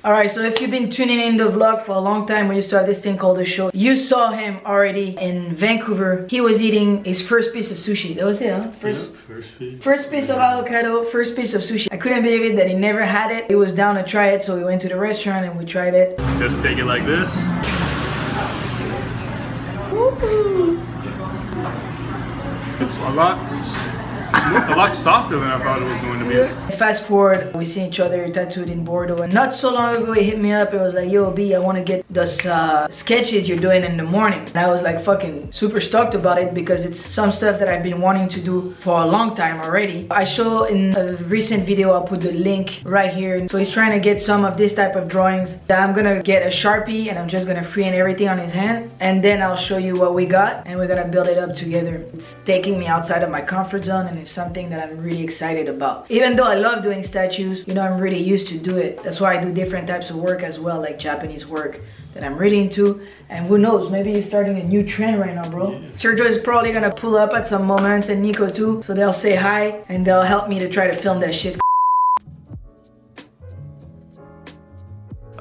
Alright, so if you've been tuning in the vlog for a long time, we used to have this thing called The Show. You saw him already in Vancouver. He was eating his first piece of sushi. That was it, huh? First piece of avocado, first piece of sushi. I couldn't believe it that he never had it. He was down to try it, so we went to the restaurant and we tried it. Just take it like this. It's a lot softer than I thought it was going to be. Fast forward, we see each other tattooed in Bordeaux, and not so long ago he hit me up and was like, yo B, I want to get those sketches you're doing in the morning. And I was like fucking super stoked about it because it's some stuff that I've been wanting to do for a long time already. I show in a recent video, I'll put the link right here. So he's trying to get some of this type of drawings. I'm gonna get a Sharpie and I'm just gonna freehand everything on his hand, and then I'll show you what we got and we're gonna build it up together. It's taking me outside of my comfort zone and it's something that I'm really excited about. Even though I love doing statues, you know, I'm really used to do it. That's why I do different types of work as well, like Japanese work that I'm really into. And who knows, maybe you're starting a new trend right now, bro. Yeah. Sergio is probably gonna pull up at some moments, and Nico too. So they'll say hi and they'll help me to try to film that shit.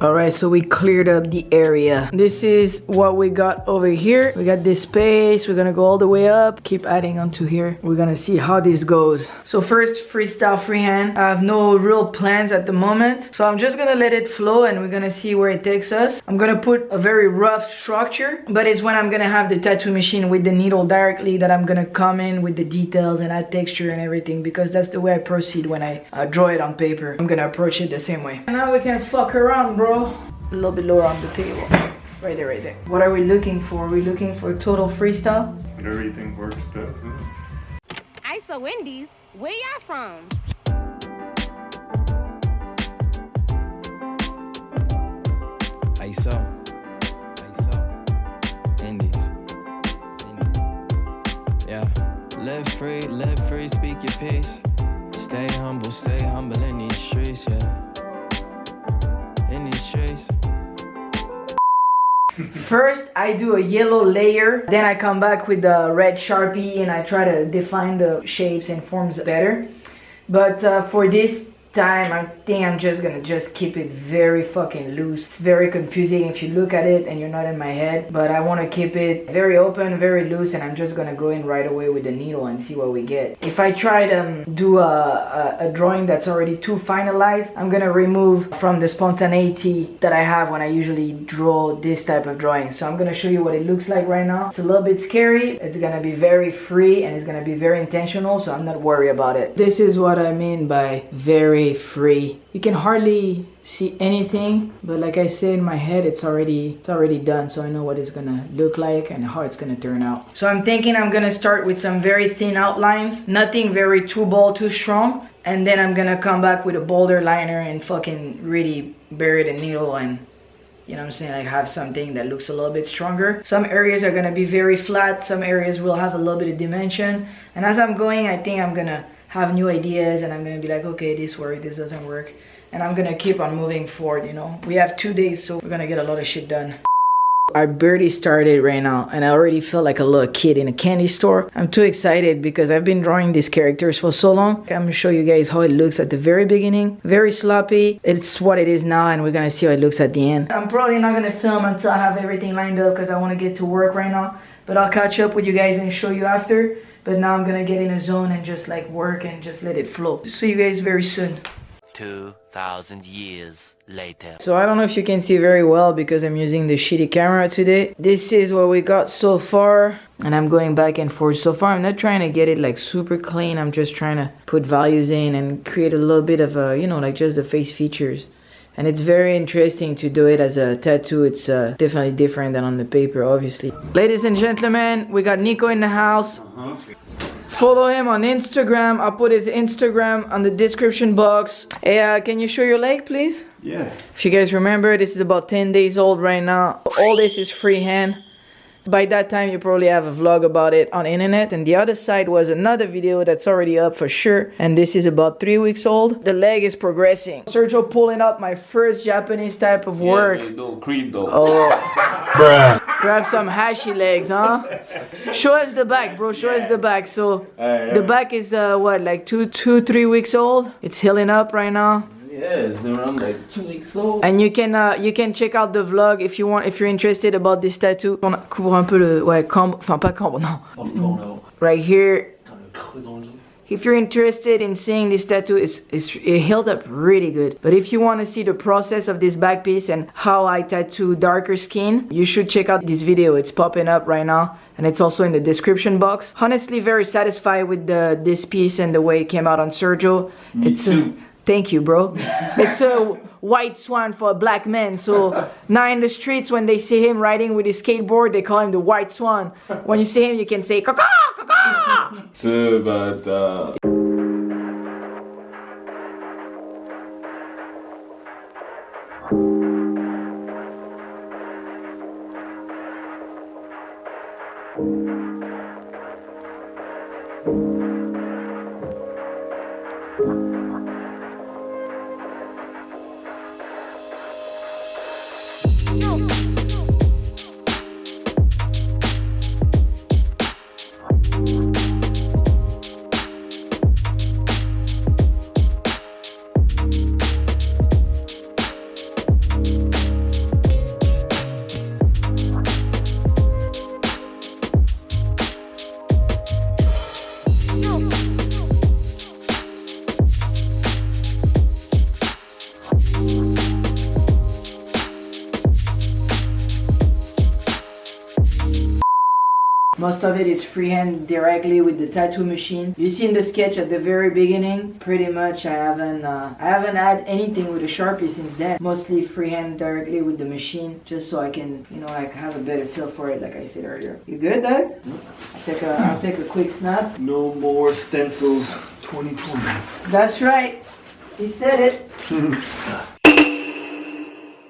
Alright, so we cleared up the area. This is what we got over here. We got this space. We're gonna go all the way up. Keep adding onto here. We're gonna see how this goes. So first, freestyle freehand. I have no real plans at the moment. So I'm just gonna let it flow and we're gonna see where it takes us. I'm gonna put a very rough structure, but it's when I'm gonna have the tattoo machine with the needle directly that I'm gonna come in with the details and add texture and everything, because that's the way I proceed when I draw it on paper. I'm gonna approach it the same way. And now we can fuck around, bro. A little bit lower on the table. Right there, right there. What are we looking for? Are we looking for total freestyle? Everything works better. ISO Wendy's, where y'all from? ISO Indies. Yeah. Live free, speak your peace. Stay humble in these streets, yeah. In these streets. First, I do a yellow layer, then I come back with the red Sharpie and I try to define the shapes and forms better. But for this time, I think I'm just gonna keep it very fucking loose. It's very confusing if you look at it and you're not in my head, but I want to keep it very open, very loose, and I'm just gonna go in right away with the needle and see what we get. If I try to do a drawing that's already too finalized, I'm gonna remove from the spontaneity that I have when I usually draw this type of drawing. So I'm gonna show you what it looks like right now. It's a little bit scary. It's gonna be very free and it's gonna be very intentional, so I'm not worried about it. This is what I mean by very free. You can hardly see anything, but like I said, in my head it's already done, so I know what it's gonna look like and how it's gonna turn out. So I'm thinking I'm gonna start with some very thin outlines, nothing very too bold, too strong, and then I'm gonna come back with a bolder liner and fucking really bury the needle and, you know what I'm saying, like have something that looks a little bit stronger. Some areas are gonna be very flat, some areas will have a little bit of dimension, and as I'm going, I think I'm gonna have new ideas and I'm gonna be like, okay, this works, this doesn't work, and I'm gonna keep on moving forward. You know, we have 2 days, so we're gonna get a lot of shit done. I barely started right now and I already feel like a little kid in a candy store. I'm too excited because I've been drawing these characters for so long. I'm gonna show you guys how it looks at the very beginning. Very sloppy. It's what it is now and we're gonna see how it looks at the end. I'm probably not gonna film until I have everything lined up because I want to get to work right now, but I'll catch up with you guys and show you after. But now I'm gonna get in a zone and just like work and just let it flow. See you guys very soon. 2,000 years later. So I don't know if you can see very well because I'm using the shitty camera today. This is what we got so far. And I'm going back and forth. So far I'm not trying to get it like super clean. I'm just trying to put values in and create a little bit of a, you know, like just the face features. And it's very interesting to do it as a tattoo. It's definitely different than on the paper, obviously. Ladies and gentlemen, we got Nico in the house. Follow him on Instagram. I'll put his Instagram on the description box. Hey, can you show your leg, please? Yeah. If you guys remember, this is about 10 days old right now. All this is freehand. By that time, you probably have a vlog about it on internet. And the other side was another video that's already up for sure. And this is about 3 weeks old. The leg is progressing. Sergio pulling up my first Japanese type of work. Yeah, no creep though. Oh. Bruh. Grab some hashy legs, huh? Show us the back, bro. Show us the back. So the back is what, like 3 weeks old? It's healing up right now. Yeah, Yeah, it's been around like 2 weeks old. And you can check out the vlog if you want, if you're interested about this tattoo. On couvre un peu le, ouais, cambre, enfin pas cambre, non. Right here. If you're interested in seeing this tattoo, it held up really good. But if you want to see the process of this back piece and how I tattoo darker skin, you should check out this video. It's popping up right now, and it's also in the description box. Honestly, very satisfied with this piece and the way it came out on Sergio. Me too. Thank you, bro. It's a white swan for a black man. So now in the streets, when they see him riding with his skateboard, they call him the white swan. When you see him, you can say, "Caca, caca." C'est bâtard. Most of it is freehand directly with the tattoo machine. You see in the sketch at the very beginning, pretty much I haven't had anything with a Sharpie since then. Mostly freehand directly with the machine, just so I can, you know, like have a better feel for it, like I said earlier. You good, Doug? I'll take a quick snap. No more stencils 2020. That's right. He said it.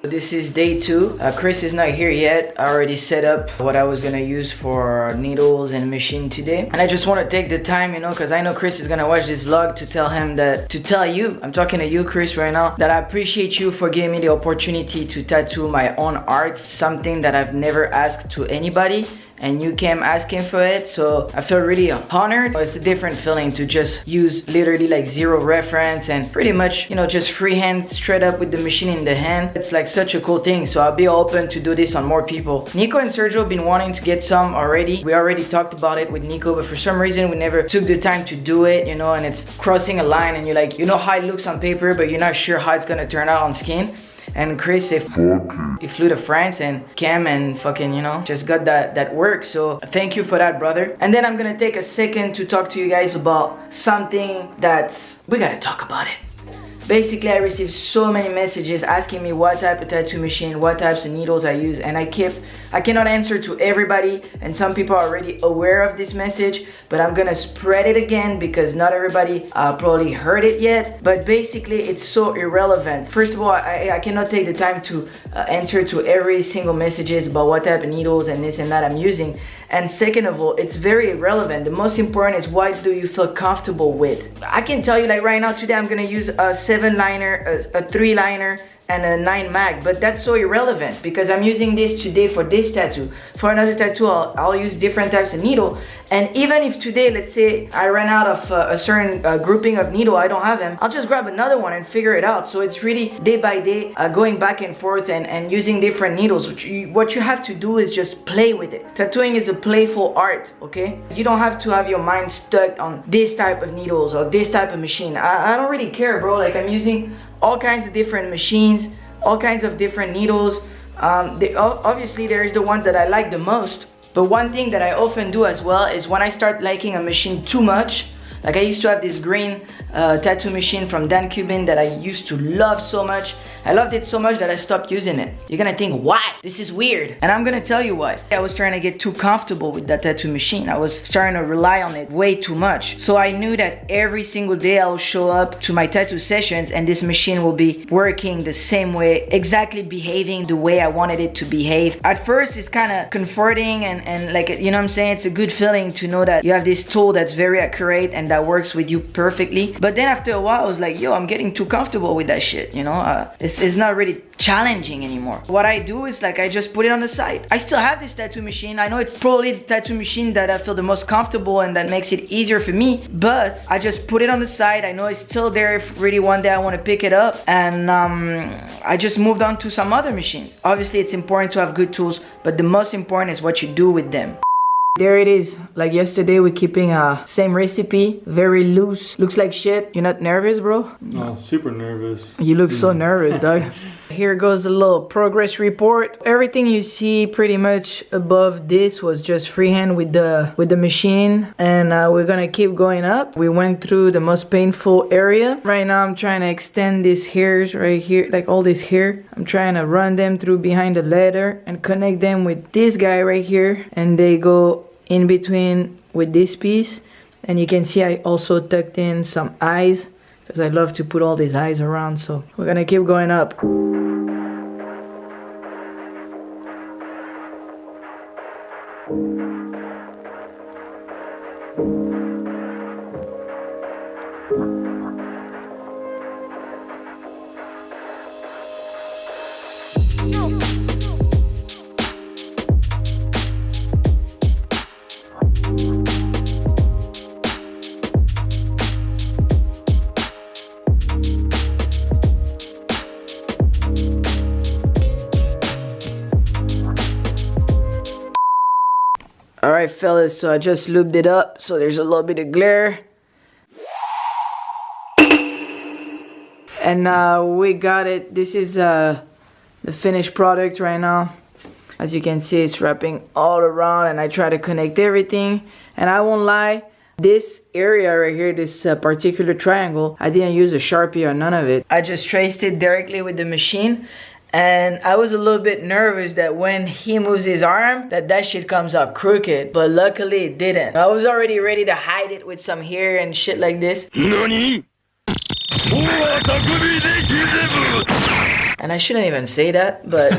This is day 2. Chris is not here yet. I already set up what I was gonna use for needles and machine today. And I just want to take the time, you know, because I know Chris is gonna watch this vlog, to tell you, I'm talking to you, Chris, right now, that I appreciate you for giving me the opportunity to tattoo my own art, something that I've never asked to anybody. And you came asking for it, so I feel really honored. It's a different feeling to just use literally like zero reference and pretty much, you know, just freehand straight up with the machine in the hand. It's like such a cool thing, so I'll be open to do this on more people. Nico and Sergio have been wanting to get some already. We already talked about it with Nico, but for some reason we never took the time to do it, you know, and it's crossing a line and you're like, you know how it looks on paper, but you're not sure how it's gonna turn out on skin. And Chris, he flew to France and came and fucking, you know, just got that work. So thank you for that, brother. And then I'm gonna take a second to talk to you guys about something that's, we gotta talk about it. Basically, I received so many messages asking me what type of tattoo machine, what types of needles I use, and I cannot answer to everybody, and some people are already aware of this message, but I'm gonna spread it again because not everybody probably heard it yet. But basically, it's so irrelevant. First of all, I cannot take the time to answer to every single messages about what type of needles and this and that I'm using. And second of all, it's very irrelevant. The most important is what do you feel comfortable with. I can tell you, like right now, today I'm gonna use a 7-liner, a 3-liner, and a 9 mag, but that's so irrelevant because I'm using this today for this tattoo. For another tattoo, I'll use different types of needle. And even if today, let's say I ran out of a certain grouping of needle, I don't have them, I'll just grab another one and figure it out. So it's really day by day, going back and forth and using different needles. What you have to do is just play with it. Tattooing is a playful art, okay? You don't have to have your mind stuck on this type of needles or this type of machine. I don't really care, bro. Like, I'm using all kinds of different machines, all kinds of different needles. Obviously there's the ones that I like the most, but one thing that I often do as well is when I start liking a machine too much, like I used to have this green tattoo machine from Dan Cuban that I used to love so much. I loved it so much that I stopped using it. You're gonna think, why? This is weird. And I'm gonna tell you why. I was trying to get too comfortable with that tattoo machine. I was starting to rely on it way too much. So I knew that every single day I will show up to my tattoo sessions and this machine will be working the same way, exactly behaving the way I wanted it to behave. At first, it's kind of comforting and like, you know what I'm saying? It's a good feeling to know that you have this tool that's very accurate and that works with you perfectly. But then after a while, I was like, yo, I'm getting too comfortable with that shit, you know? It's not really challenging anymore. What I do is like, I just put it on the side. I still have this tattoo machine. I know it's probably the tattoo machine that I feel the most comfortable and that makes it easier for me, but I just put it on the side. I know it's still there if really one day I want to pick it up, and I just moved on to some other machines. Obviously, it's important to have good tools, but the most important is what you do with them. There it is. Like yesterday, we're keeping same recipe, very loose. Looks like shit. You're not nervous, bro? No, super nervous. You look so nervous, dog. Here goes a little progress report. Everything you see pretty much above this was just freehand with the machine, and we're gonna keep going up. We went through the most painful area. Right now, I'm trying to extend these hairs right here, like all this hair. I'm trying to run them through behind the leather and connect them with this guy right here, and they go in between with this piece. And you can see I also tucked in some eyes because I love to put all these eyes around. So we're gonna keep going up. Alright fellas, so I just lubed it up, so there's a little bit of glare. And we got it. This is the finished product right now. As you can see, it's wrapping all around, and I try to connect everything. And I won't lie, this area right here, this particular triangle, I didn't use a Sharpie or none of it. I just traced it directly with the machine. And I was a little bit nervous that when he moves his arm, that shit comes up crooked. But luckily it didn't. I was already ready to hide it with some hair and shit like this. NANI? And I shouldn't even say that, but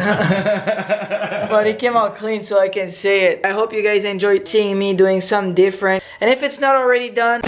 but it came out clean, so I can say it. I hope you guys enjoyed seeing me doing something different. And if it's not already done,